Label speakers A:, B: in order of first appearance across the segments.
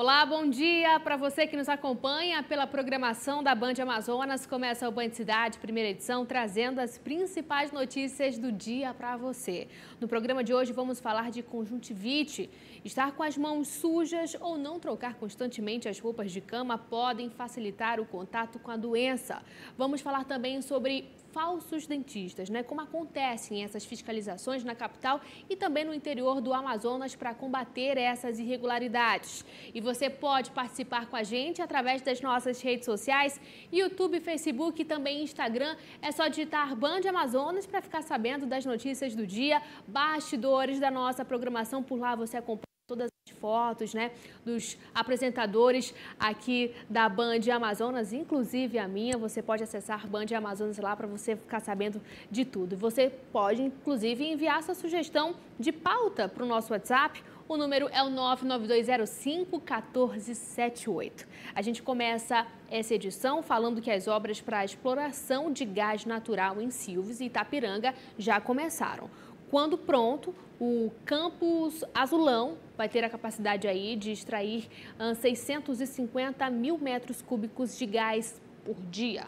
A: Olá, bom dia para você que nos acompanha pela programação da Band Amazonas. Começa o Band Cidade, primeira edição, trazendo as principais notícias do dia para você. No programa de hoje vamos falar de conjuntivite. Estar com as mãos sujas ou não trocar constantemente as roupas de cama podem facilitar o contato com a doença. Vamos falar também sobre falsos dentistas, como acontecem essas fiscalizações na capital e também no interior do Amazonas para combater essas irregularidades. E você pode participar com a gente através das nossas redes sociais, YouTube, Facebook e também Instagram. É só digitar Band Amazonas para ficar sabendo das notícias do dia, bastidores da nossa programação. Por lá você acompanha todas as fotos, dos apresentadores aqui da Band Amazonas, inclusive a minha. Você pode acessar Band Amazonas lá para você ficar sabendo de tudo. Você pode, inclusive, enviar sua sugestão de pauta para o nosso WhatsApp. O número é o 99205-1478. A gente começa essa edição falando que as obras para a exploração de gás natural em Silves e Itapiranga já começaram. Quando pronto, o Campus Azulão vai ter a capacidade aí de extrair 650 mil metros cúbicos de gás por dia.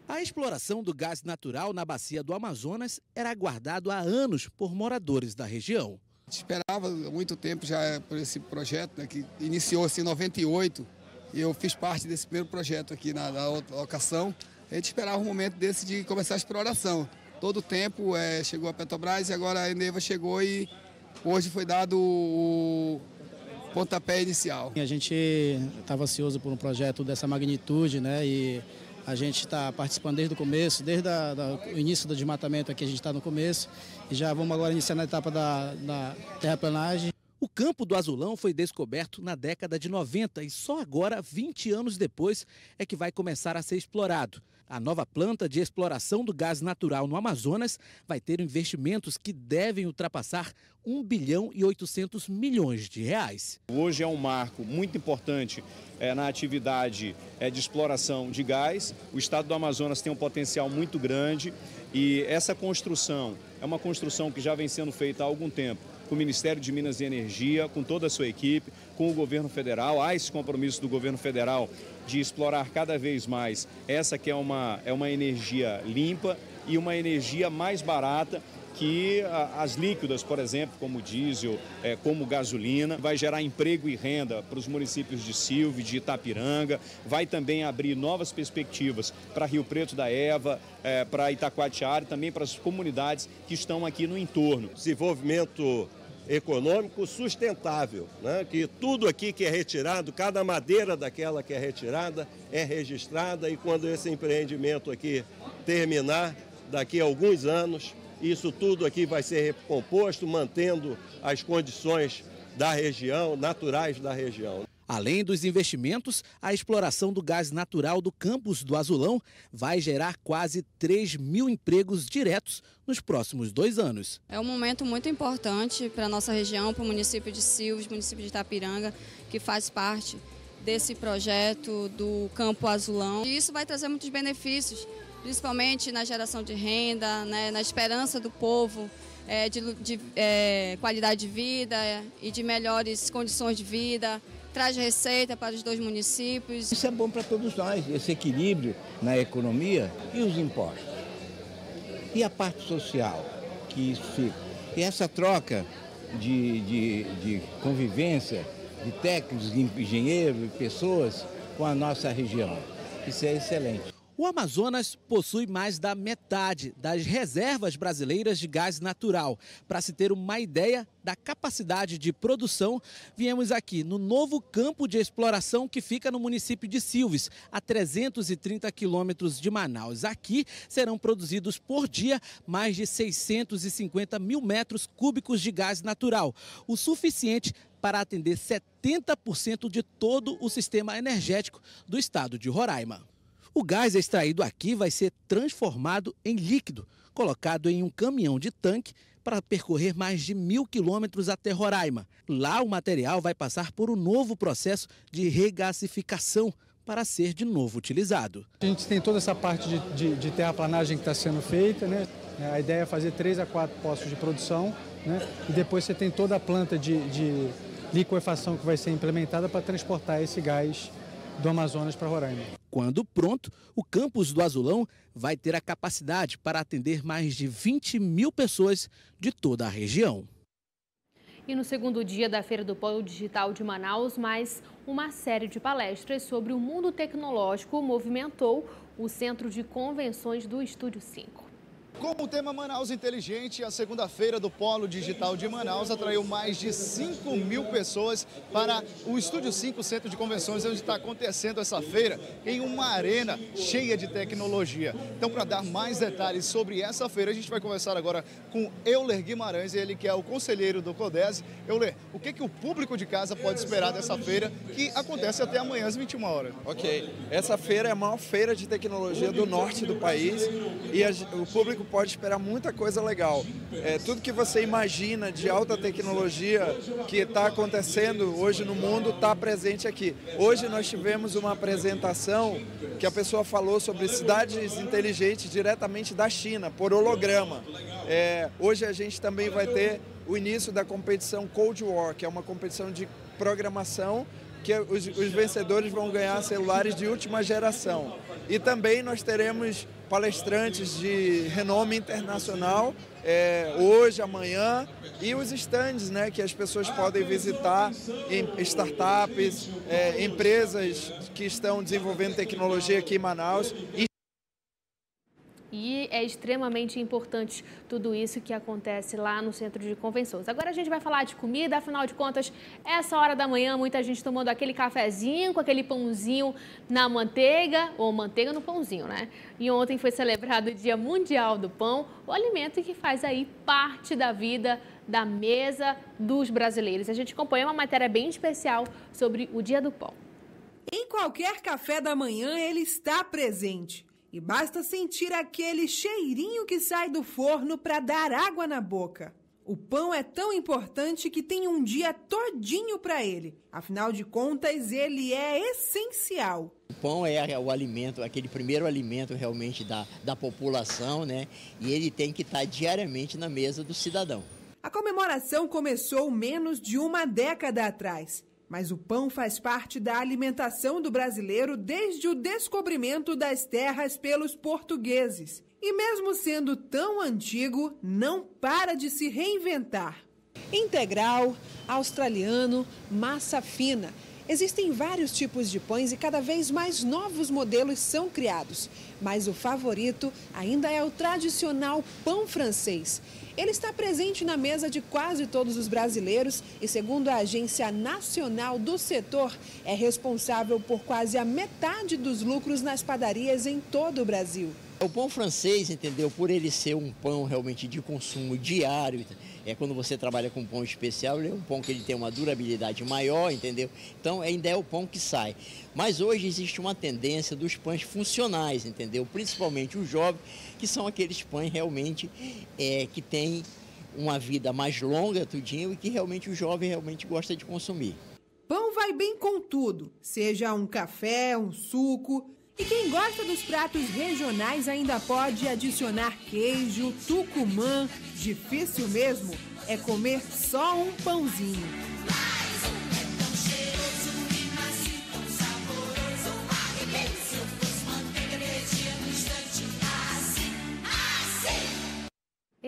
B: A exploração do gás natural na bacia do Amazonas era aguardado há anos por moradores da região.
C: Esperava há muito tempo já por esse projeto, que iniciou-se em 98, e eu fiz parte desse primeiro projeto aqui na locação. A gente esperava um momento desse de começar a exploração. Todo o tempo chegou a Petrobras e agora a Eneva chegou e hoje foi dado o pontapé inicial.
D: A gente estava ansioso por um projeto dessa magnitude, e a gente está participando desde o começo, desde o início do desmatamento aqui a gente está no começo e já vamos agora iniciar na etapa da terraplanagem.
B: O campo do Azulão foi descoberto na década de 90 e só agora, 20 anos depois, é que vai começar a ser explorado. A nova planta de exploração do gás natural no Amazonas vai ter investimentos que devem ultrapassar 1 bilhão e 800 milhões de reais.
E: Hoje é um marco muito importante na atividade de exploração de gás. O estado do Amazonas tem um potencial muito grande e essa construção é uma construção que já vem sendo feita há algum tempo com o Ministério de Minas e Energia, com toda a sua equipe, com o governo federal. Há esse compromisso do governo federal de explorar cada vez mais essa que é uma energia limpa e uma energia mais barata que as líquidas, por exemplo, como diesel, como gasolina. Vai gerar emprego e renda para os municípios de Silves, de Itapiranga, vai também abrir novas perspectivas para Rio Preto da Eva, para Itacoatiara e também para as comunidades que estão aqui no entorno.
F: Desenvolvimento econômico sustentável, que tudo aqui que é retirado, cada madeira daquela que é retirada é registrada e quando esse empreendimento aqui terminar, daqui a alguns anos, isso tudo aqui vai ser recomposto, mantendo as condições da região, naturais da região.
B: Além dos investimentos, a exploração do gás natural do Campus do Azulão vai gerar quase 3 mil empregos diretos nos próximos 2 anos.
G: É um momento muito importante para a nossa região, para o município de Silves, município de Itapiranga, que faz parte desse projeto do Campo Azulão. E isso vai trazer muitos benefícios, principalmente na geração de renda, na esperança do povo, de qualidade de vida e de melhores condições de vida. Traz receita para os 2 municípios.
H: Isso é bom para todos nós, esse equilíbrio na economia e os impostos. E a parte social que isso fica. E essa troca de convivência de técnicos, de engenheiros e pessoas com a nossa região. Isso é excelente.
B: O Amazonas possui mais da metade das reservas brasileiras de gás natural. Para se ter uma ideia da capacidade de produção, viemos aqui no novo campo de exploração que fica no município de Silves, a 330 quilômetros de Manaus. Aqui serão produzidos por dia mais de 650 mil metros cúbicos de gás natural, o suficiente para atender 70% de todo o sistema energético do estado de Roraima. O gás extraído aqui vai ser transformado em líquido, colocado em um caminhão de tanque para percorrer mais de 1.000 quilômetros até Roraima. Lá o material vai passar por um novo processo de regasificação para ser de novo utilizado.
I: A gente tem toda essa parte de terraplanagem que está sendo feita, A ideia é fazer 3 a 4 postos de produção, E depois você tem toda a planta de liquefação que vai ser implementada para transportar esse gás do Amazonas para Roraima.
B: Quando pronto, o campus do Azulão vai ter a capacidade para atender mais de 20 mil pessoas de toda a região.
A: E no segundo dia da Feira do Polo Digital de Manaus, mais uma série de palestras sobre o mundo tecnológico movimentou o Centro de Convenções do Estúdio 5.
J: Com o tema Manaus Inteligente, a segunda-feira do Polo Digital de Manaus atraiu mais de 5 mil pessoas para o Estúdio 5, Centro de Convenções, onde está acontecendo essa feira, em uma arena cheia de tecnologia. Então, para dar mais detalhes sobre essa feira, a gente vai conversar agora com Euler Guimarães, ele que é o conselheiro do CODESE. Euler, o que o público de casa pode esperar dessa feira, que acontece até amanhã às 21 horas?
K: Ok, essa feira é a maior feira de tecnologia do norte do país e o público pode esperar muita coisa legal. Tudo que você imagina de alta tecnologia que está acontecendo hoje no mundo está presente aqui. Hoje nós tivemos uma apresentação que a pessoa falou sobre cidades inteligentes diretamente da China, por holograma. Hoje a gente também vai ter o início da competição Cold War, que é uma competição de programação que os vencedores vão ganhar celulares de última geração. E também nós teremos palestrantes de renome internacional hoje, amanhã, e os stands, né, que as pessoas podem visitar em startups, empresas que estão desenvolvendo tecnologia aqui em Manaus.
A: E é extremamente importante tudo isso que acontece lá no Centro de Convenções. Agora a gente vai falar de comida, afinal de contas, essa hora da manhã, muita gente tomando aquele cafezinho com aquele pãozinho na manteiga, ou manteiga no pãozinho, né? E ontem foi celebrado o Dia Mundial do Pão, o alimento que faz aí parte da vida da mesa dos brasileiros. A gente acompanha uma matéria bem especial sobre o Dia do Pão.
L: Em qualquer café da manhã, ele está presente. E basta sentir aquele cheirinho que sai do forno para dar água na boca. O pão é tão importante que tem um dia todinho para ele. Afinal de contas, ele é essencial.
M: O pão é o alimento, aquele primeiro alimento realmente da população, né? E ele tem que estar diariamente na mesa do cidadão.
L: A comemoração começou menos de uma década atrás. Mas o pão faz parte da alimentação do brasileiro desde o descobrimento das terras pelos portugueses. E mesmo sendo tão antigo, não para de se reinventar. Integral, australiano, massa fina. Existem vários tipos de pães e cada vez mais novos modelos são criados. Mas o favorito ainda é o tradicional pão francês. Ele está presente na mesa de quase todos os brasileiros e, segundo a Agência Nacional do Setor, é responsável por quase a metade dos lucros nas padarias em todo o Brasil.
M: O pão francês, entendeu? Por ele ser um pão realmente de consumo diário, quando você trabalha com pão especial, ele é um pão que ele tem uma durabilidade maior, entendeu? Então ainda é o pão que sai. Mas hoje existe uma tendência dos pães funcionais, entendeu? Principalmente os jovens, que são aqueles pães realmente que têm uma vida mais longa, tudinho, e que realmente o jovem realmente gosta de consumir.
L: Pão vai bem com tudo, seja um café, um suco. E quem gosta dos pratos regionais ainda pode adicionar queijo, tucumã. Difícil mesmo é comer só um pãozinho.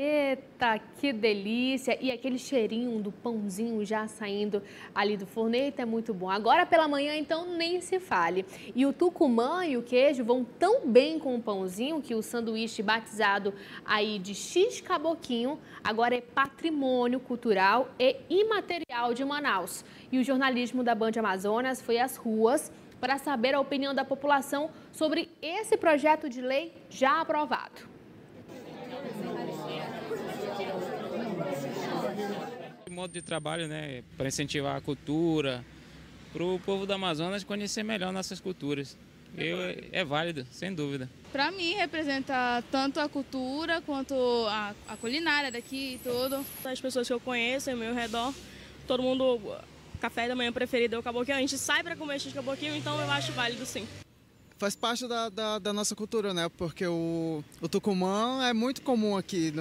A: Eita, que delícia! E aquele cheirinho do pãozinho já saindo ali do forno, eita, é muito bom. Agora pela manhã, então, nem se fale. E o tucumã e o queijo vão tão bem com o pãozinho que o sanduíche batizado aí de X-Caboquinho agora é patrimônio cultural e imaterial de Manaus. E o jornalismo da Band Amazonas foi às ruas para saber a opinião da população sobre esse projeto de lei já aprovado.
N: Modo de trabalho, né, para incentivar a cultura, para o povo do Amazonas conhecer melhor nossas culturas. É válido, sem dúvida.
O: Para mim, representa tanto a cultura quanto a culinária daqui e tudo.
P: As pessoas que eu conheço ao meu redor, todo mundo, café da manhã preferido é o caboquinho. A gente sai para comer esse caboquinho, então eu acho válido sim.
Q: Faz parte da nossa cultura, né? Porque o tucumã é muito comum aqui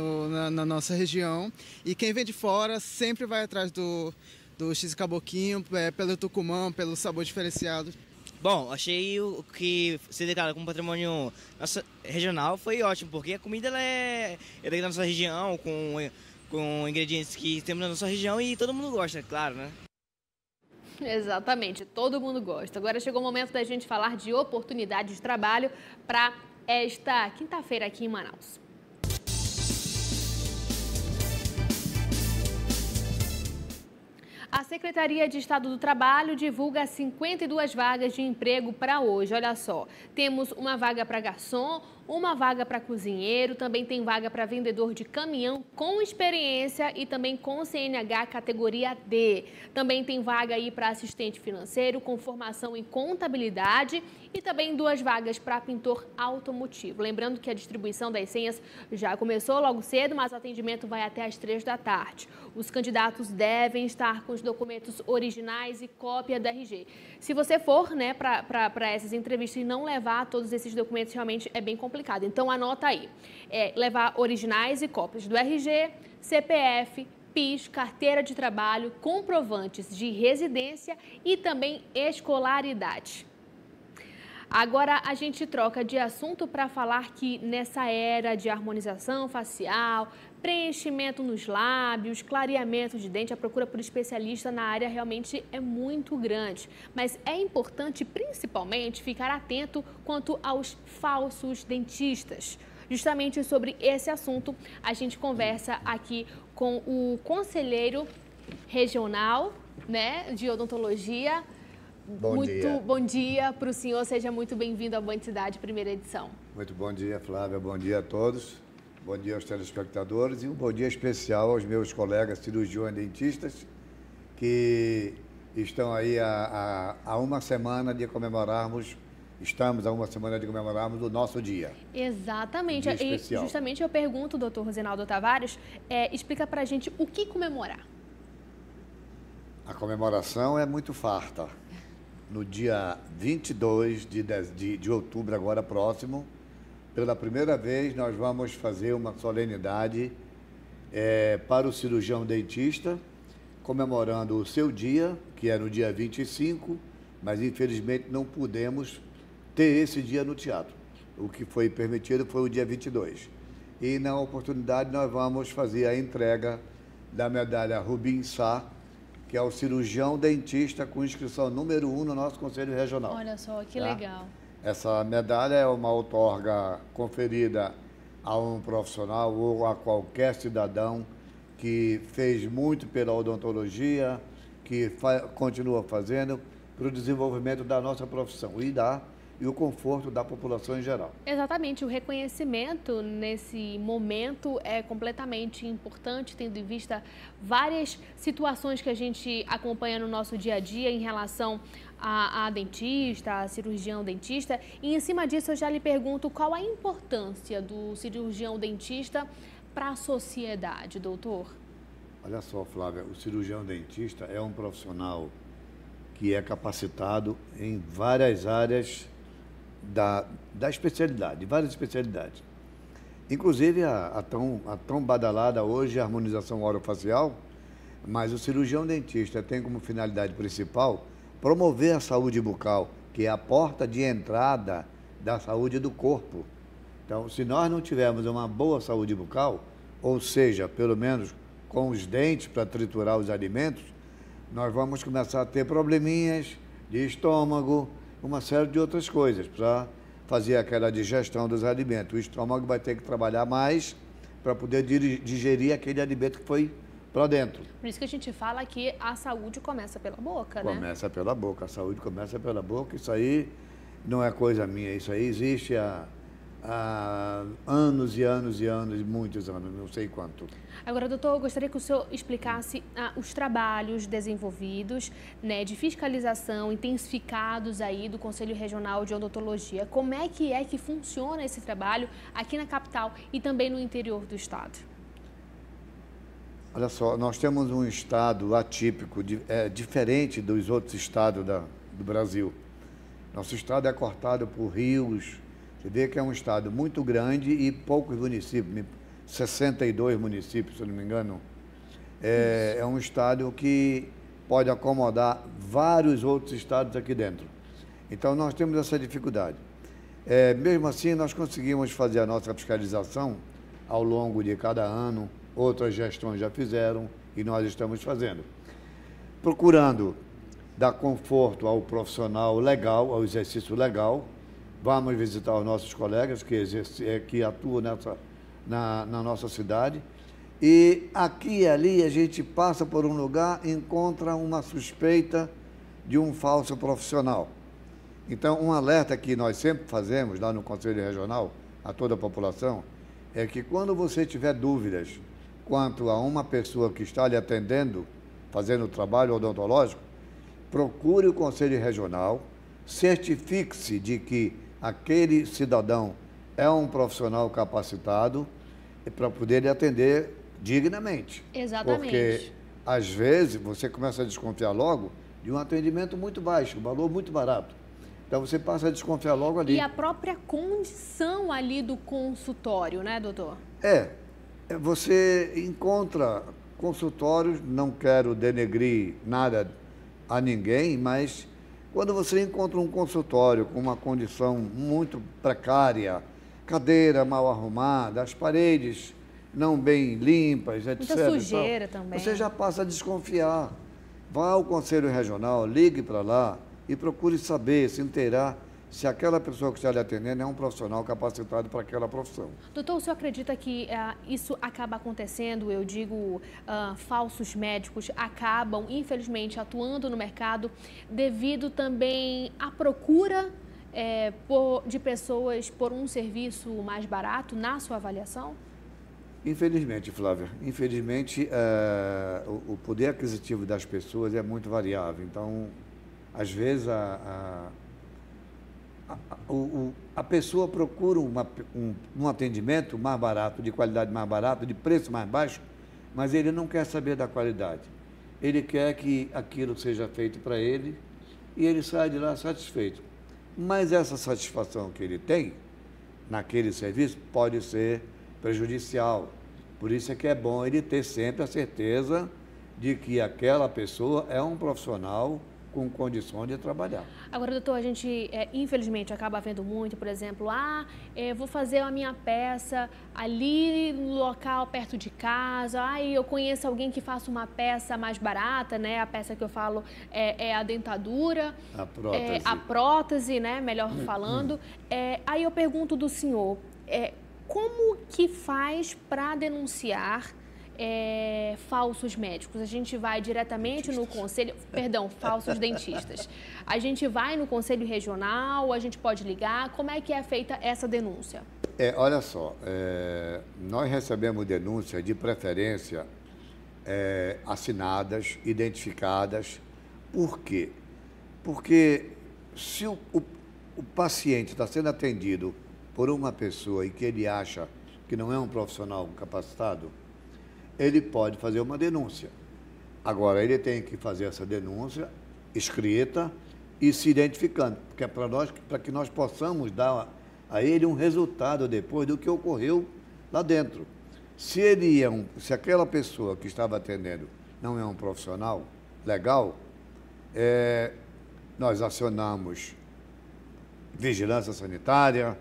Q: na nossa região e quem vem de fora sempre vai atrás do do X Caboquinho, pelo Tucumã, pelo sabor diferenciado.
R: Bom, achei o que ser declarado como patrimônio regional foi ótimo, porque a comida ela é daqui da nossa região, com ingredientes que temos na nossa região e todo mundo gosta, claro, né?
A: Exatamente, todo mundo gosta. Agora chegou o momento da gente falar de oportunidades de trabalho para esta quinta-feira aqui em Manaus. A Secretaria de Estado do Trabalho divulga 52 vagas de emprego para hoje. Olha só, temos uma vaga para garçom, uma vaga para cozinheiro, também tem vaga para vendedor de caminhão com experiência e também com CNH categoria D. Também tem vaga aí para assistente financeiro com formação em contabilidade e também 2 vagas para pintor automotivo. Lembrando que a distribuição das senhas já começou logo cedo, mas o atendimento vai até às 3 da tarde. Os candidatos devem estar com os documentos originais e cópia da RG. Se você for, né, para essas entrevistas e não levar todos esses documentos, realmente é bem complicado. Então, anota aí. Levar originais e cópias do RG, CPF, PIS, carteira de trabalho, comprovantes de residência e também escolaridade. Agora a gente troca de assunto para falar que nessa era de harmonização facial, preenchimento nos lábios, clareamento de dente, a procura por especialista na área realmente é muito grande. Mas é importante principalmente ficar atento quanto aos falsos dentistas. Justamente sobre esse assunto a gente conversa aqui com o conselheiro regional, né, de odontologia. Bom dia para o senhor, seja muito bem-vindo ao Band Cidade, primeira edição.
S: Muito bom dia, Flávia, bom dia a todos, bom dia aos telespectadores e um bom dia especial aos meus colegas cirurgiões dentistas que estão aí há uma semana de comemorarmos, estamos há uma semana de comemorarmos o nosso dia.
A: Exatamente, e justamente eu pergunto, doutor Rosinaldo Tavares, explica para a gente o que comemorar.
S: A comemoração é muito farta. No dia 22 de outubro, agora próximo, pela primeira vez nós vamos fazer uma solenidade para o cirurgião dentista, comemorando o seu dia, que é no dia 25, mas infelizmente não pudemos ter esse dia no teatro. O que foi permitido foi o dia 22. E na oportunidade nós vamos fazer a entrega da medalha Rubim Sá, que é o cirurgião dentista com inscrição número 1 no nosso Conselho Regional.
A: Olha só, que legal.
S: Essa medalha é uma outorga conferida a um profissional ou a qualquer cidadão que fez muito pela odontologia, que continua fazendo para o desenvolvimento da nossa profissão e o conforto da população em geral.
A: Exatamente, o reconhecimento nesse momento é completamente importante, tendo em vista várias situações que a gente acompanha no nosso dia a dia em relação a dentista, a cirurgião dentista. E em cima disso eu já lhe pergunto qual a importância do cirurgião dentista para a sociedade, doutor?
S: Olha só, Flávia, o cirurgião dentista é um profissional que é capacitado em várias áreas da especialidade, de várias especialidades. Inclusive a tão badalada hoje a harmonização orofacial, mas o cirurgião dentista tem como finalidade principal promover a saúde bucal, que é a porta de entrada da saúde do corpo. Então, se nós não tivermos uma boa saúde bucal, ou seja, pelo menos com os dentes para triturar os alimentos, nós vamos começar a ter probleminhas de estômago, uma série de outras coisas, para fazer aquela digestão dos alimentos. O estômago vai ter que trabalhar mais para poder digerir aquele alimento que foi para dentro.
A: Por isso que a gente fala que a saúde começa pela boca, né?
S: Começa pela boca, a saúde começa pela boca. Isso aí não é coisa minha, isso aí existe há anos e anos e anos, muitos anos, não sei quanto.
A: Agora, doutor, eu gostaria que o senhor explicasse os trabalhos desenvolvidos, né, de fiscalização intensificados aí do Conselho Regional de Odontologia. Como é que funciona esse trabalho aqui na capital e também no interior do estado?
S: Olha só, nós temos um estado atípico, diferente dos outros estados do Brasil. Nosso estado é cortado por rios. Você vê que é um estado muito grande e poucos municípios, 62 municípios, se não me engano. É um estado que pode acomodar vários outros estados aqui dentro. Então, nós temos essa dificuldade. Mesmo assim, nós conseguimos fazer a nossa fiscalização ao longo de cada ano, outras gestões já fizeram e nós estamos fazendo. Procurando dar conforto ao profissional legal, ao exercício legal. Vamos visitar os nossos colegas que atuam na nossa cidade. E aqui e ali a gente passa por um lugar e encontra uma suspeita de um falso profissional. Então, um alerta que nós sempre fazemos lá no Conselho Regional, a toda a população, é que quando você tiver dúvidas quanto a uma pessoa que está lhe atendendo, fazendo o trabalho odontológico, procure o Conselho Regional, certifique-se de que aquele cidadão é um profissional capacitado para poder lhe atender dignamente.
A: Exatamente.
S: Porque, às vezes, você começa a desconfiar logo de um atendimento muito baixo, um valor muito barato. Então, você passa a desconfiar logo ali.
A: E a própria condição ali do consultório, né, doutor?
S: Você encontra consultórios, não quero denegrir nada a ninguém, mas quando você encontra um consultório com uma condição muito precária, cadeira mal arrumada, as paredes não bem limpas, etc.
A: Muita sujeira também.
S: Você já passa a desconfiar. Vá ao Conselho Regional, ligue para lá e procure saber, se inteirar se aquela pessoa que está lhe atendendo é um profissional capacitado para aquela profissão.
A: Doutor, o senhor acredita que isso acaba acontecendo, eu digo, falsos médicos acabam, infelizmente, atuando no mercado devido também à procura de pessoas por um serviço mais barato, na sua avaliação?
S: Infelizmente, Flávia, infelizmente o poder aquisitivo das pessoas é muito variável. Então, às vezes, a pessoa procura um atendimento mais barato, de qualidade mais barata, de preço mais baixo, mas ele não quer saber da qualidade. Ele quer que aquilo seja feito para ele e ele sai de lá satisfeito. Mas essa satisfação que ele tem naquele serviço pode ser prejudicial. Por isso é que é bom ele ter sempre a certeza de que aquela pessoa é um profissional com condições de trabalhar.
A: Agora, doutor, a gente, infelizmente, acaba vendo muito, por exemplo, vou fazer a minha peça ali no local perto de casa, eu conheço alguém que faça uma peça mais barata, né? A peça que eu falo é a dentadura.
S: A prótese.
A: A prótese, né? Melhor falando. Aí eu pergunto do senhor, como que faz para denunciar falsos médicos? A gente vai diretamente no conselho, falsos dentistas. A gente vai no conselho regional, a gente pode ligar, como é que é feita essa denúncia?
S: Olha só, nós recebemos denúncias de preferência assinadas, identificadas. Por quê? Porque se o paciente está sendo atendido por uma pessoa e que ele acha que não é um profissional capacitado, ele pode fazer uma denúncia. Agora, ele tem que fazer essa denúncia escrita e se identificando, porque é para que nós possamos dar a ele um resultado depois do que ocorreu lá dentro. Se aquela pessoa que estava atendendo não é um profissional legal, nós acionamos vigilância sanitária,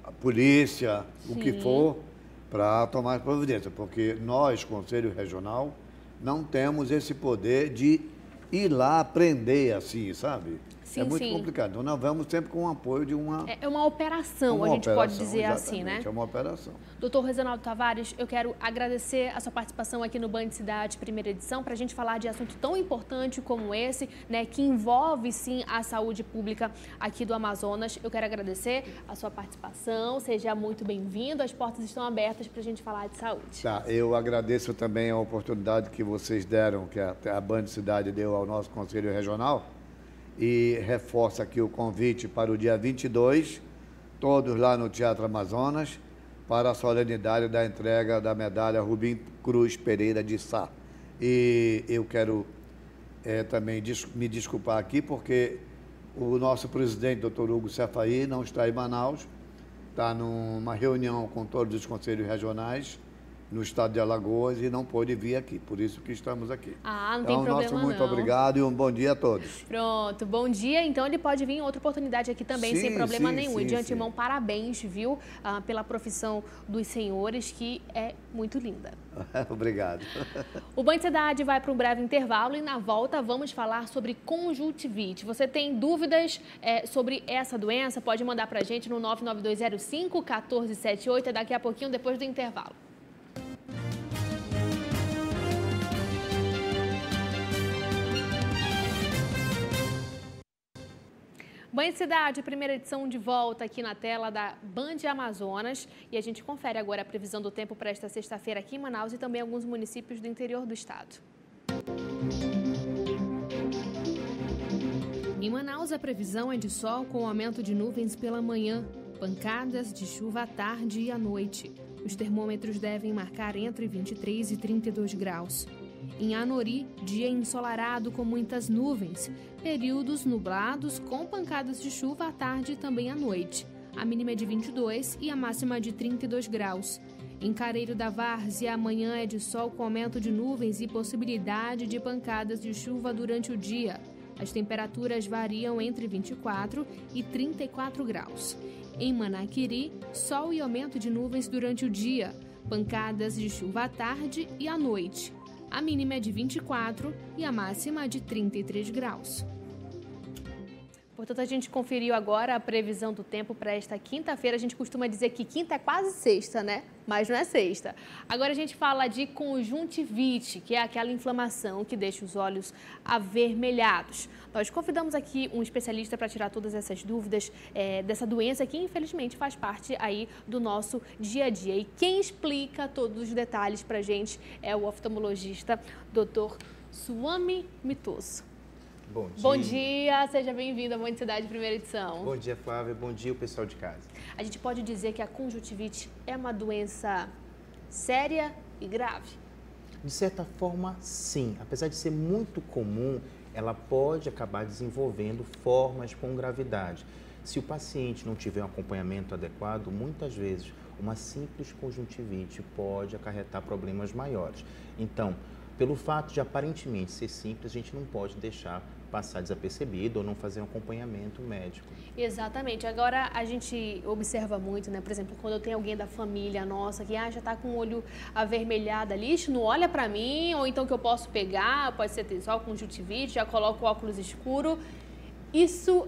S: a polícia, o que for, para tomar providência, porque nós, Conselho Regional, não temos esse poder de ir lá prender assim, sabe?
A: Sim,
S: é muito complicado. Então, nós vamos sempre com o apoio de uma...
A: É uma operação, a gente pode dizer assim, né?
S: É uma operação.
A: Doutor Reginaldo Tavares, eu quero agradecer a sua participação aqui no Band Cidade, primeira edição, para a gente falar de assunto tão importante como esse, né, que envolve, sim, a saúde pública aqui do Amazonas. Eu quero agradecer a sua participação, seja muito bem-vindo, as portas estão abertas para a gente falar de saúde.
S: Tá, eu agradeço também a oportunidade que vocês deram, que a Band Cidade deu ao nosso Conselho Regional, e reforço aqui o convite para o dia 22, todos lá no Teatro Amazonas, para a solenidade da entrega da medalha Rubim Cruz Pereira de Sá. E eu quero também me desculpar aqui, porque o nosso presidente, doutor Hugo Cefaí, não está em Manaus, está numa reunião com todos os conselhos regionais no estado de Alagoas e não pôde vir aqui, por isso que estamos aqui.
A: Ah, não tem problema
S: nosso muito
A: não.
S: obrigado e um bom dia a todos.
A: Pronto, bom dia. Então ele pode vir em outra oportunidade aqui também, sem problema nenhum. E de antemão,
S: sim.
A: Parabéns, viu, pela profissão dos senhores, que é muito linda.
S: Obrigado.
A: O Band Cidade vai para um breve intervalo e na volta vamos falar sobre conjuntivite. Você tem dúvidas sobre essa doença? Pode mandar para a gente no 99205-1478, daqui a pouquinho, depois do intervalo. Band Cidade, primeira edição de volta aqui na tela da Band Amazonas. E a gente confere agora a previsão do tempo para esta sexta-feira aqui em Manaus e também alguns municípios do interior do estado. Em Manaus, a previsão é de sol com aumento de nuvens pela manhã, pancadas de chuva à tarde e à noite. Os termômetros devem marcar entre 23 e 32 graus. Em Anori, dia ensolarado com muitas nuvens, períodos nublados com pancadas de chuva à tarde e também à noite. A mínima é de 22 e a máxima de 32 graus. Em Careiro da Várzea, amanhã é de sol com aumento de nuvens e possibilidade de pancadas de chuva durante o dia. As temperaturas variam entre 24 e 34 graus. Em Manaquiri, sol e aumento de nuvens durante o dia, pancadas de chuva à tarde e à noite. A mínima é de 24 e a máxima de 33 graus. Portanto, a gente conferiu agora a previsão do tempo para esta quinta-feira. A gente costuma dizer que quinta é quase sexta, né? Mas não é sexta. Agora a gente fala de conjuntivite, que é aquela inflamação que deixa os olhos avermelhados. Nós convidamos aqui um especialista para tirar todas essas dúvidas dessa doença que, infelizmente, faz parte aí do nosso dia a dia. E quem explica todos os detalhes para a gente é o oftalmologista Dr. Swami Mitoso.
T: Bom dia.
A: Bom dia, seja bem-vindo à Band Cidade, primeira edição.
T: Bom dia, Flávia. Bom dia, o pessoal de casa.
A: A gente pode dizer que a conjuntivite é uma doença séria e grave?
T: De certa forma, sim. Apesar de ser muito comum, ela pode acabar desenvolvendo formas com gravidade. Se o paciente não tiver um acompanhamento adequado, muitas vezes uma simples conjuntivite pode acarretar problemas maiores. Então, pelo fato de aparentemente ser simples, a gente não pode deixar passar desapercebido ou não fazer um acompanhamento médico.
A: Exatamente. Agora, a gente observa muito, né? Por exemplo, quando eu tenho alguém da família nossa que já está com o olho avermelhado ali, não olha para mim, ou então que eu posso pegar, pode ser só conjuntivite, já coloco o óculos escuro. Isso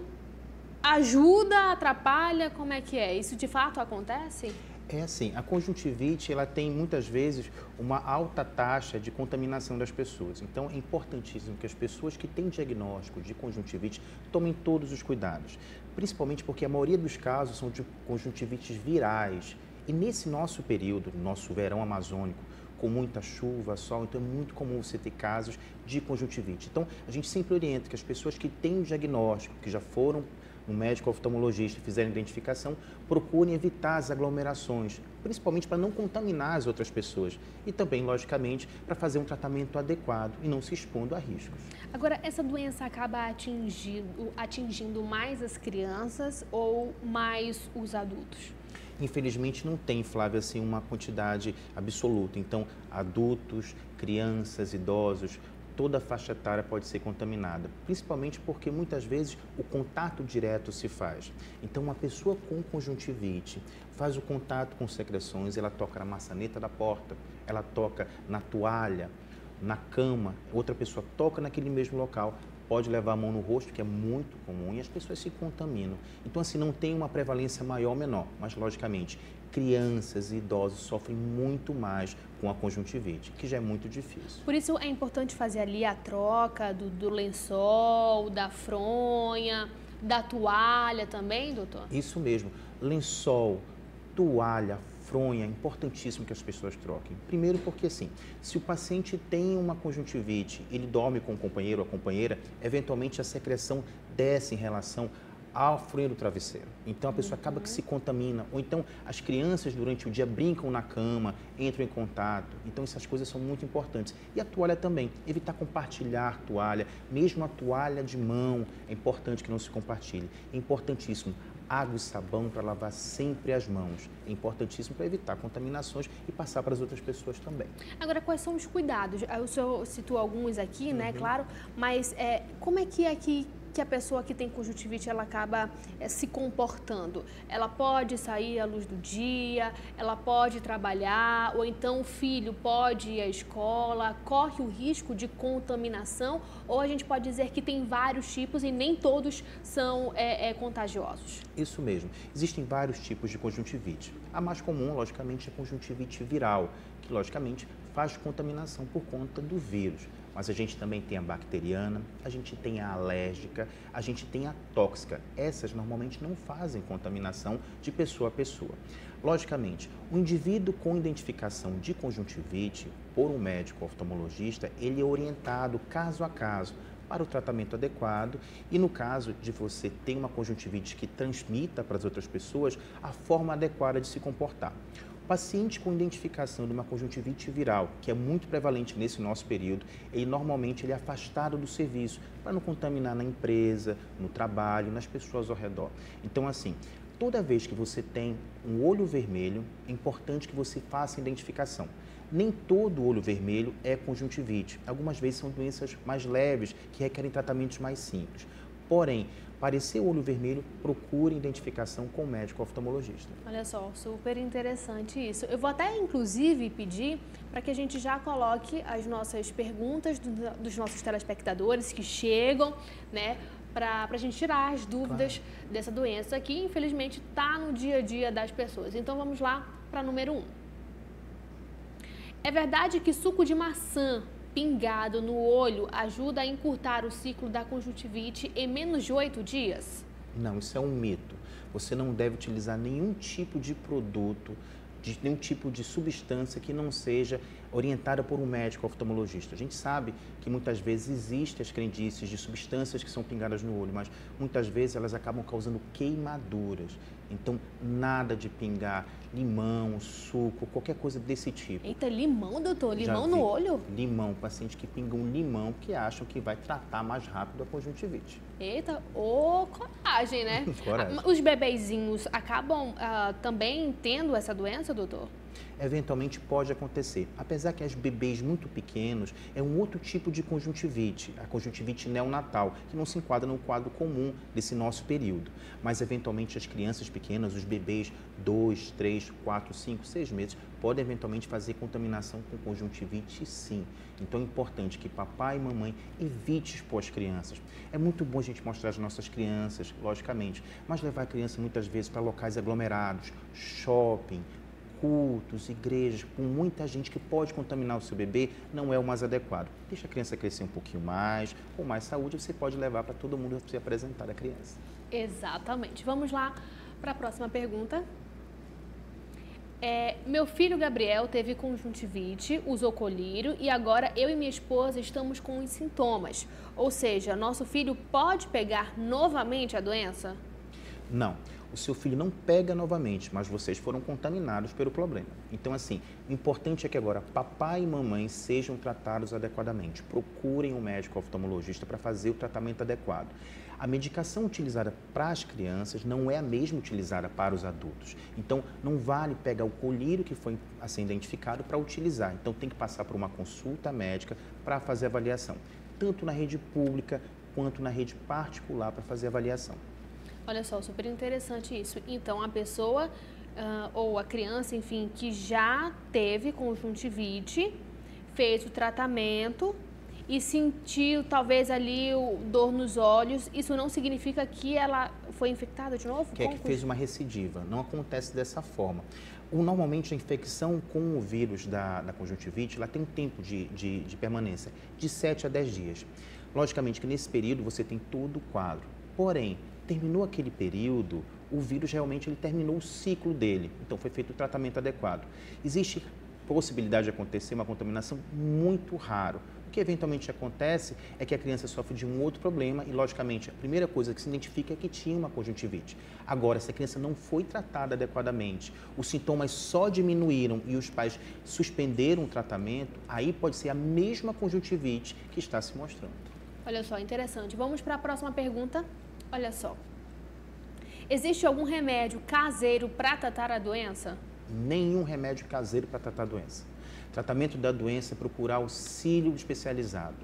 A: ajuda, atrapalha? Como é que é? Isso de fato acontece?
T: É assim, a conjuntivite ela tem muitas vezes uma alta taxa de contaminação das pessoas. Então é importantíssimo que as pessoas que têm diagnóstico de conjuntivite tomem todos os cuidados, principalmente porque a maioria dos casos são de conjuntivites virais. E nesse nosso período, nosso verão amazônico, com muita chuva, sol, então é muito comum você ter casos de conjuntivite. Então a gente sempre orienta que as pessoas que têm o diagnóstico, que já foram no médico oftalmologista, fizeram identificação, procurem evitar as aglomerações, principalmente para não contaminar as outras pessoas e também, logicamente, para fazer um tratamento adequado e não se expondo a riscos.
A: Agora, essa doença acaba atingindo mais as crianças ou mais os adultos?
T: Infelizmente não tem, Flávia, assim, uma quantidade absoluta. Então, adultos, crianças, idosos, toda a faixa etária pode ser contaminada, principalmente porque muitas vezes o contato direto se faz. Então, uma pessoa com conjuntivite faz o contato com secreções, ela toca na maçaneta da porta, ela toca na toalha, na cama, outra pessoa toca naquele mesmo local, pode levar a mão no rosto, que é muito comum, e as pessoas se contaminam. Então, assim, não tem uma prevalência maior ou menor, mas, logicamente, crianças e idosos sofrem muito mais com a conjuntivite, que já é muito difícil.
A: Por isso é importante fazer ali a troca do lençol, da fronha, da toalha também, doutor?
T: Isso mesmo. Lençol, toalha, fronha, é importantíssimo que as pessoas troquem. Primeiro porque, assim, se o paciente tem uma conjuntivite, ele dorme com o companheiro ou a companheira, eventualmente a secreção desce em relação ao fronha do travesseiro. Então, a pessoa acaba que se contamina. Ou então, as crianças, durante o dia, brincam na cama, entram em contato. Então, essas coisas são muito importantes. E a toalha também. Evitar compartilhar toalha. Mesmo a toalha de mão, é importante que não se compartilhe. É importantíssimo água e sabão para lavar sempre as mãos. É importantíssimo para evitar contaminações e passar para as outras pessoas também.
A: Agora, quais são os cuidados? O senhor citou alguns aqui, né, claro, mas como é que a pessoa que tem conjuntivite ela acaba se comportando? Ela pode sair à luz do dia, ela pode trabalhar, ou então o filho pode ir à escola, corre o risco de contaminação, ou a gente pode dizer que tem vários tipos e nem todos são contagiosos?
T: Isso mesmo. Existem vários tipos de conjuntivite. A mais comum, logicamente, é a conjuntivite viral, que, logicamente, faz contaminação por conta do vírus. Mas a gente também tem a bacteriana, a gente tem a alérgica, a gente tem a tóxica. Essas normalmente não fazem contaminação de pessoa a pessoa. Logicamente, o indivíduo com identificação de conjuntivite por um médico oftalmologista, ele é orientado caso a caso para o tratamento adequado e, no caso de você ter uma conjuntivite que transmita para as outras pessoas, a forma adequada de se comportar. O paciente com identificação de uma conjuntivite viral, que é muito prevalente nesse nosso período, ele normalmente é afastado do serviço para não contaminar na empresa, no trabalho, nas pessoas ao redor. Então, assim, toda vez que você tem um olho vermelho, é importante que você faça a identificação. Nem todo olho vermelho é conjuntivite. Algumas vezes são doenças mais leves, que requerem tratamentos mais simples. Porém, aparecer olho vermelho, procure identificação com o médico oftalmologista.
A: Olha só, super interessante isso. Eu vou até, inclusive, pedir para que a gente já coloque as nossas perguntas dos nossos telespectadores que chegam, né, para a gente tirar as dúvidas dessa doença que, infelizmente, está no dia a dia das pessoas. Então, vamos lá para número 1. É verdade que suco de maçã pingado no olho ajuda a encurtar o ciclo da conjuntivite em menos de 8 dias?
T: Não, isso é um mito. Você não deve utilizar nenhum tipo de produto, nenhum tipo de substância que não seja orientada por um médico oftalmologista. A gente sabe que muitas vezes existem as crendices de substâncias que são pingadas no olho, mas muitas vezes elas acabam causando queimaduras. Então, nada de pingar limão, suco, qualquer coisa desse tipo.
A: Eita, limão, doutor? Limão no olho?
T: Limão, paciente que pinga um limão que acham que vai tratar mais rápido a conjuntivite.
A: Eita, coragem, né?
T: Coragem.
A: Os bebezinhos acabam também tendo essa doença, doutor?
T: Eventualmente pode acontecer. Apesar que as bebês muito pequenos é um outro tipo de conjuntivite, a conjuntivite neonatal, que não se enquadra no quadro comum desse nosso período. Mas eventualmente as crianças pequenas, os bebês 2, 3, 4, 5, 6 meses, podem eventualmente fazer contaminação com conjuntivite sim. Então é importante que papai e mamãe evite expor as crianças. É muito bom a gente mostrar as nossas crianças, logicamente, mas levar a criança muitas vezes para locais aglomerados, shopping, cultos, igrejas, com muita gente que pode contaminar o seu bebê, não é o mais adequado. Deixa a criança crescer um pouquinho mais, com mais saúde, você pode levar para todo mundo se apresentar a criança.
A: Exatamente. Vamos lá para a próxima pergunta. Meu filho Gabriel teve conjuntivite, usou colírio e agora eu e minha esposa estamos com os sintomas. Ou seja, nosso filho pode pegar novamente a doença?
T: Não. O seu filho não pega novamente, mas vocês foram contaminados pelo problema. Então, assim, o importante é que agora papai e mamãe sejam tratados adequadamente. Procurem um médico oftalmologista para fazer o tratamento adequado. A medicação utilizada para as crianças não é a mesma utilizada para os adultos. Então, não vale pegar o colírio que foi assim identificado para utilizar. Então, tem que passar por uma consulta médica para fazer a avaliação, tanto na rede pública quanto na rede particular para fazer a avaliação.
A: Olha só, super interessante isso. Então, a pessoa ou a criança, enfim, que já teve conjuntivite, fez o tratamento e sentiu talvez ali dor nos olhos, isso não significa que ela foi infectada de novo?
T: Que fez uma recidiva. Não acontece dessa forma. Normalmente, a infecção com o vírus da conjuntivite, ela tem um tempo de permanência de 7 a 10 dias. Logicamente que nesse período você tem todo o quadro. Porém, terminou aquele período, o vírus realmente ele terminou o ciclo dele. Então, foi feito o tratamento adequado. Existe possibilidade de acontecer uma contaminação muito raro. O que eventualmente acontece é que a criança sofre de um outro problema e, logicamente, a primeira coisa que se identifica é que tinha uma conjuntivite. Agora, se a criança não foi tratada adequadamente, os sintomas só diminuíram e os pais suspenderam o tratamento, aí pode ser a mesma conjuntivite que está se mostrando.
A: Olha só, interessante. Vamos para a próxima pergunta. Olha só. Existe algum remédio caseiro para tratar a doença?
T: Nenhum remédio caseiro para tratar a doença. Tratamento da doença é procurar auxílio especializado.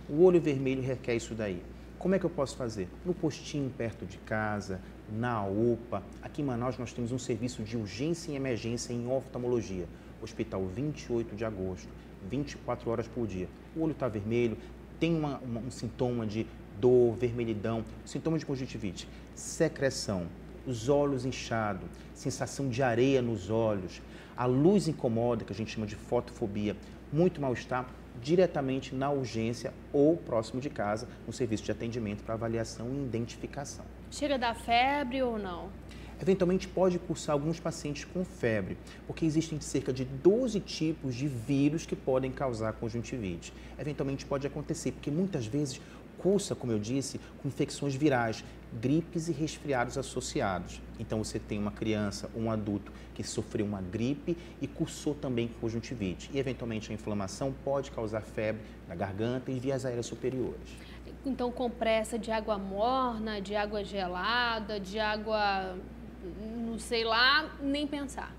T: O olho vermelho requer isso daí. Como é que eu posso fazer? No postinho perto de casa, na UPA. Aqui em Manaus nós temos um serviço de urgência e emergência em oftalmologia. Hospital 28 de agosto, 24 horas por dia. O olho está vermelho, tem um sintoma de dor, vermelhidão, sintoma de conjuntivite, secreção, os olhos inchados, sensação de areia nos olhos, a luz incomoda, que a gente chama de fotofobia, muito mal-estar, diretamente na urgência ou próximo de casa, no serviço de atendimento para avaliação e identificação.
A: Chega a dar febre ou não?
T: Eventualmente pode cursar alguns pacientes com febre, porque existem cerca de 12 tipos de vírus que podem causar conjuntivite. Eventualmente pode acontecer, porque muitas vezes cursa, como eu disse, com infecções virais, gripes e resfriados associados. Então você tem uma criança ou um adulto que sofreu uma gripe e cursou também com conjuntivite. E eventualmente a inflamação pode causar febre na garganta e vias aéreas superiores.
A: Então compressa de água morna, de água gelada, de água, não sei lá, nem pensar.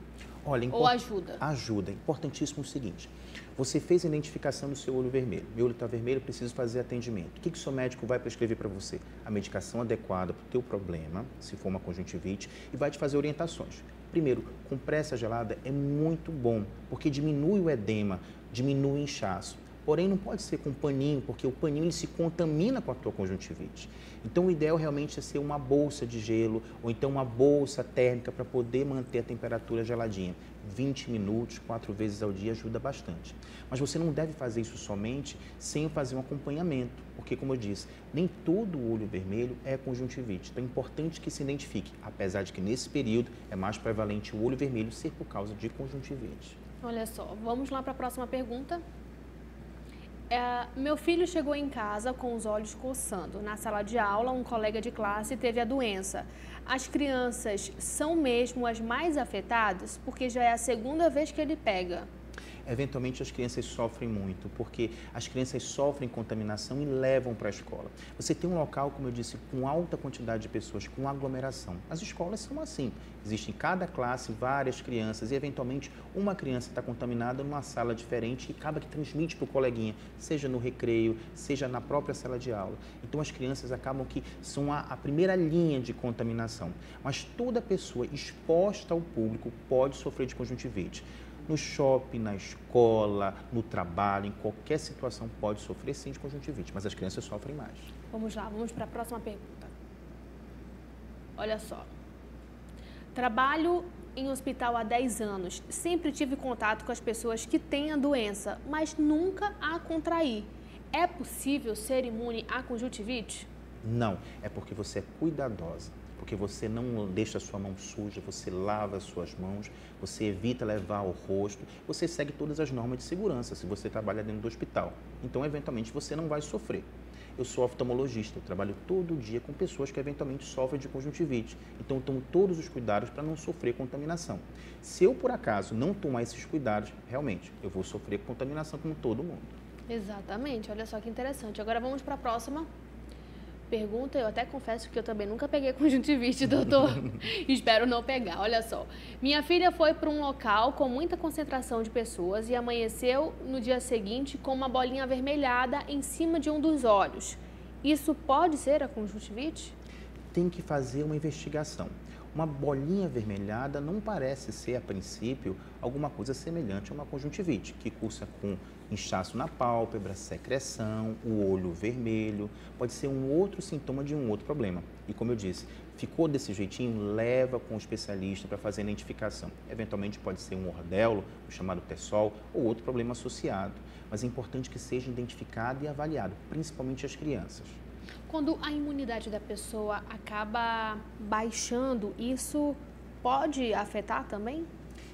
T: Olha,
A: ou ajuda?
T: Ajuda. Importantíssimo o seguinte, você fez a identificação do seu olho vermelho. Meu olho está vermelho, preciso fazer atendimento. O que o seu médico vai prescrever para você? A medicação adequada para o teu problema, se for uma conjuntivite, e vai te fazer orientações. Primeiro, compressa gelada é muito bom, porque diminui o edema, diminui o inchaço. Porém, não pode ser com paninho, porque o paninho ele se contamina com a tua conjuntivite. Então, o ideal realmente é ser uma bolsa de gelo ou então uma bolsa térmica para poder manter a temperatura geladinha. 20 minutos, 4 vezes ao dia ajuda bastante. Mas você não deve fazer isso somente sem fazer um acompanhamento, porque, como eu disse, nem todo olho vermelho é conjuntivite. Então, é importante que se identifique, apesar de que nesse período é mais prevalente o olho vermelho ser por causa de conjuntivite.
A: Olha só, vamos lá para a próxima pergunta. Meu filho chegou em casa com os olhos coçando. Na sala de aula, um colega de classe teve a doença. As crianças são mesmo as mais afetadas? Porque já é a segunda vez que ele pega.
T: Eventualmente as crianças sofrem muito, porque as crianças sofrem contaminação e levam para a escola. Você tem um local, como eu disse, com alta quantidade de pessoas, com aglomeração. As escolas são assim, existem em cada classe várias crianças e eventualmente uma criança está contaminada numa sala diferente e acaba que transmite para o coleguinha, seja no recreio, seja na própria sala de aula. Então as crianças acabam que são a primeira linha de contaminação, mas toda pessoa exposta ao público pode sofrer de conjuntivite. No shopping, na escola, no trabalho, em qualquer situação pode sofrer sim de conjuntivite, mas as crianças sofrem mais.
A: Vamos lá, vamos para a próxima pergunta. Olha só. Trabalho em hospital há 10 anos. Sempre tive contato com as pessoas que têm a doença, mas nunca a contraí. É possível ser imune à conjuntivite?
T: Não, é porque você é cuidadosa. Porque você não deixa a sua mão suja, você lava as suas mãos, você evita levar ao rosto, você segue todas as normas de segurança se você trabalha dentro do hospital. Então, eventualmente, você não vai sofrer. Eu sou oftalmologista, eu trabalho todo dia com pessoas que eventualmente sofrem de conjuntivite. Então, eu tomo todos os cuidados para não sofrer contaminação. Se eu, por acaso, não tomar esses cuidados, realmente, eu vou sofrer contaminação como todo mundo.
A: Exatamente, olha só que interessante. Agora vamos para a próxima pergunta. Eu até confesso que eu também nunca peguei conjuntivite, doutor. Espero não pegar. Olha só. Minha filha foi para um local com muita concentração de pessoas e amanheceu no dia seguinte com uma bolinha avermelhada em cima de um dos olhos. Isso pode ser a conjuntivite?
T: Tem que fazer uma investigação. Uma bolinha avermelhada não parece ser, a princípio, alguma coisa semelhante a uma conjuntivite, que cursa com inchaço na pálpebra, secreção, o olho vermelho, pode ser um outro sintoma de um outro problema. E como eu disse, ficou desse jeitinho, leva com o especialista para fazer a identificação. Eventualmente pode ser um ordelo, o chamado Tessol, ou outro problema associado. Mas é importante que seja identificado e avaliado, principalmente as crianças.
A: Quando a imunidade da pessoa acaba baixando, isso pode afetar também?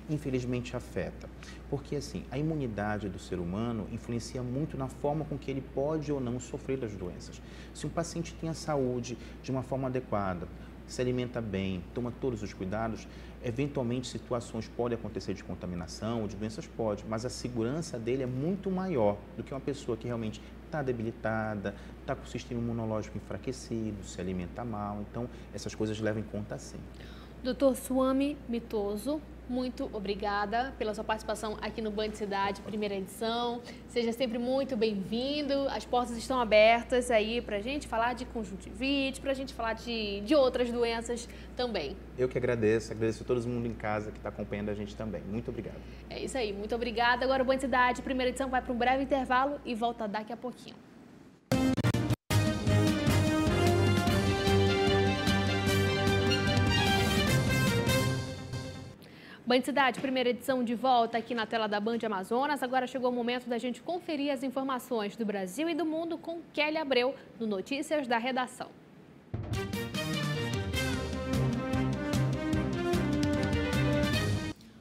T: Infelizmente afeta, porque assim, a imunidade do ser humano influencia muito na forma com que ele pode ou não sofrer das doenças. Se um paciente tem a saúde de uma forma adequada, se alimenta bem, toma todos os cuidados, eventualmente situações podem acontecer de contaminação ou de doenças, pode, mas a segurança dele é muito maior do que uma pessoa que realmente está debilitada, está com o sistema imunológico enfraquecido, se alimenta mal. Então, essas coisas levam em conta sim.
A: Dr. Swami Mitoso, muito obrigada pela sua participação aqui no Band Cidade, primeira edição. Seja sempre muito bem-vindo. As portas estão abertas aí para a gente falar de conjuntivite, para a gente falar de outras doenças também.
T: Eu que agradeço a todo mundo em casa que está acompanhando a gente também. Muito obrigado.
A: É isso aí, muito obrigada. Agora o Band Cidade, primeira edição, vai para um breve intervalo e volta daqui a pouquinho. Band Cidade, primeira edição de volta aqui na tela da Band Amazonas. Agora chegou o momento da gente conferir as informações do Brasil e do mundo com Kelly Abreu, no Notícias da Redação.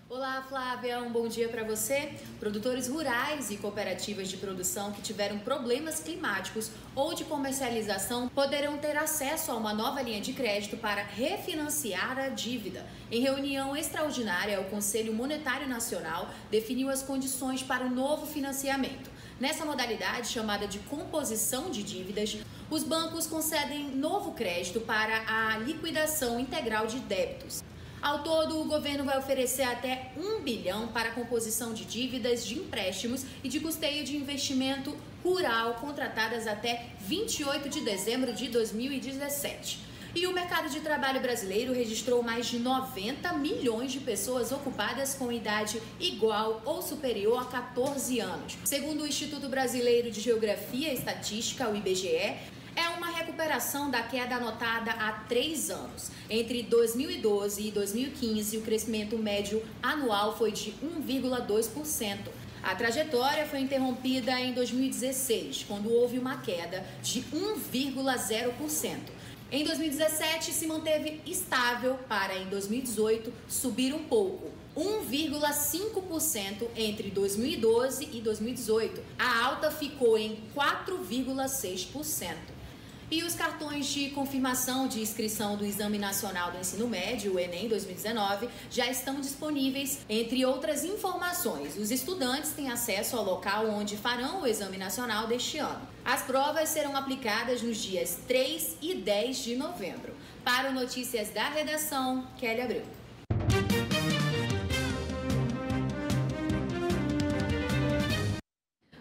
U: Olá, Flávia, um bom dia para você. Produtores rurais e cooperativas de produção que tiveram problemas climáticos ou de comercialização poderão ter acesso a uma nova linha de crédito para refinanciar a dívida. Em reunião extraordinária, o Conselho Monetário Nacional definiu as condições para o novo financiamento. Nessa modalidade, chamada de composição de dívidas, os bancos concedem novo crédito para a liquidação integral de débitos. Ao todo, o governo vai oferecer até 1 bilhão para a composição de dívidas de empréstimos e de custeio de investimento rural contratadas até 28 de dezembro de 2017. E o mercado de trabalho brasileiro registrou mais de 90 milhões de pessoas ocupadas com idade igual ou superior a 14 anos. Segundo o Instituto Brasileiro de Geografia e Estatística, o IBGE, é uma recuperação da queda anotada há 3 anos. Entre 2012 e 2015, o crescimento médio anual foi de 1,2%. A trajetória foi interrompida em 2016, quando houve uma queda de 1,0%. Em 2017, se manteve estável para, em 2018, subir um pouco, 1,5% entre 2012 e 2018. A alta ficou em 4,6%. E os cartões de confirmação de inscrição do Exame Nacional do Ensino Médio, o Enem 2019, já estão disponíveis. Entre outras informações, os estudantes têm acesso ao local onde farão o Exame Nacional deste ano. As provas serão aplicadas nos dias 3 e 10 de novembro. Para o Notícias da Redação, Kelly Abreu.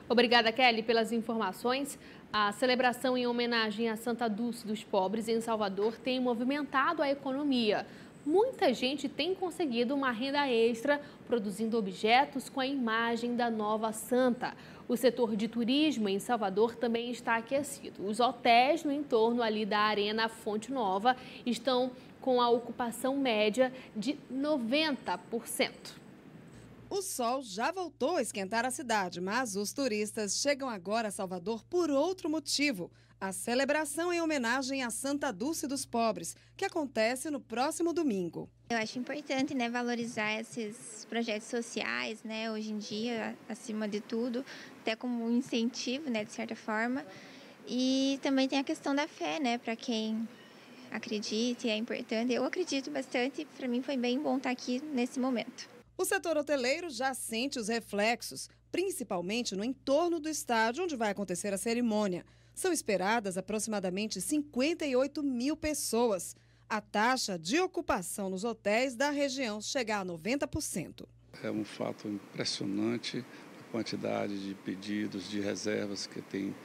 A: Obrigada, Kelly, pelas informações. A celebração em homenagem a Santa Dulce dos Pobres em Salvador tem movimentado a economia. Muita gente tem conseguido uma renda extra produzindo objetos com a imagem da nova santa. O setor de turismo em Salvador também está aquecido. Os hotéis no entorno ali da Arena Fonte Nova estão com a ocupação média de 90%.
V: O sol já voltou a esquentar a cidade, mas os turistas chegam agora a Salvador por outro motivo. A celebração em homenagem a Santa Dulce dos Pobres, que acontece no próximo domingo.
W: Eu acho importante, valorizar esses projetos sociais, hoje em dia, acima de tudo, até como um incentivo, de certa forma. E também tem a questão da fé, para quem acredita, é importante. Eu acredito bastante, para mim foi bem bom estar aqui nesse momento.
V: O setor hoteleiro já sente os reflexos, principalmente no entorno do estádio onde vai acontecer a cerimônia. São esperadas aproximadamente 58 mil pessoas. A taxa de ocupação nos hotéis da região chega a 90%.
X: É um fato impressionante a quantidade de pedidos de reservas que tem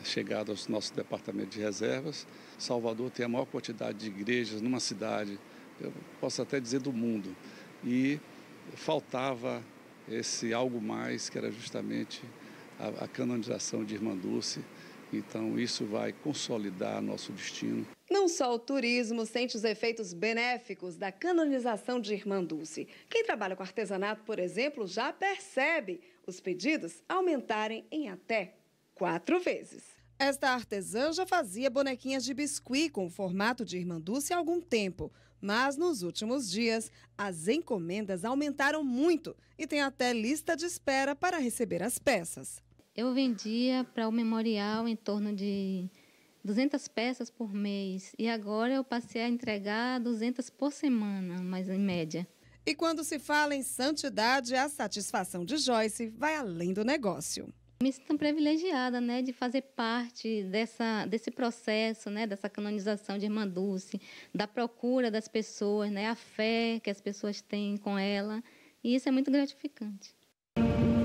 X: chegado ao nosso departamento de reservas. Salvador tem a maior quantidade de igrejas numa cidade, eu posso até dizer do mundo. E faltava esse algo mais, que era justamente a canonização de Irmã Dulce. Então, isso vai consolidar nosso destino.
V: Não só o turismo sente os efeitos benéficos da canonização de Irmã Dulce. Quem trabalha com artesanato, por exemplo, já percebe os pedidos aumentarem em até 4 vezes. Esta artesã já fazia bonequinhas de biscuit com o formato de Irmã Dulce há algum tempo. Mas nos últimos dias, as encomendas aumentaram muito e tem até lista de espera para receber as peças.
Y: Eu vendia para o memorial em torno de 200 peças por mês e agora eu passei a entregar 200 por semana, mas em média.
V: E quando se fala em santidade, a satisfação de Joyce vai além do negócio.
Y: Me sinto privilegiada, né, de fazer parte desse processo, né, dessa canonização de Irmã Dulce, da procura das pessoas, né, a fé que as pessoas têm com ela, e isso é muito gratificante.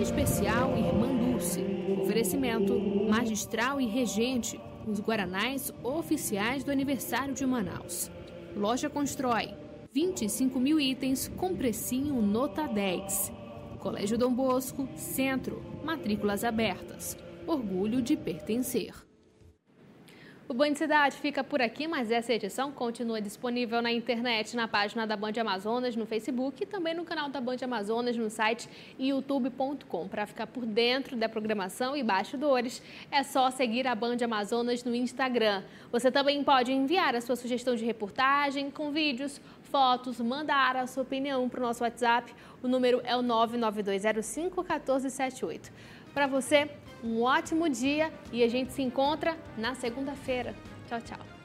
A: Especial Irmã Dulce. Oferecimento magistral e regente. Os guaranás oficiais do aniversário de Manaus. Loja Constrói. 25 mil itens com precinho nota 10. Colégio Dom Bosco, Centro. Matrículas abertas. Orgulho de pertencer. O Band Cidade fica por aqui, mas essa edição continua disponível na internet, na página da Band Amazonas, no Facebook e também no canal da Band Amazonas, no site youtube.com. Para ficar por dentro da programação e bastidores, é só seguir a Band Amazonas no Instagram. Você também pode enviar a sua sugestão de reportagem com vídeos, fotos, mandar a sua opinião para o nosso WhatsApp. O número é o 992051478. Para você, um ótimo dia e a gente se encontra na segunda-feira. Tchau, tchau.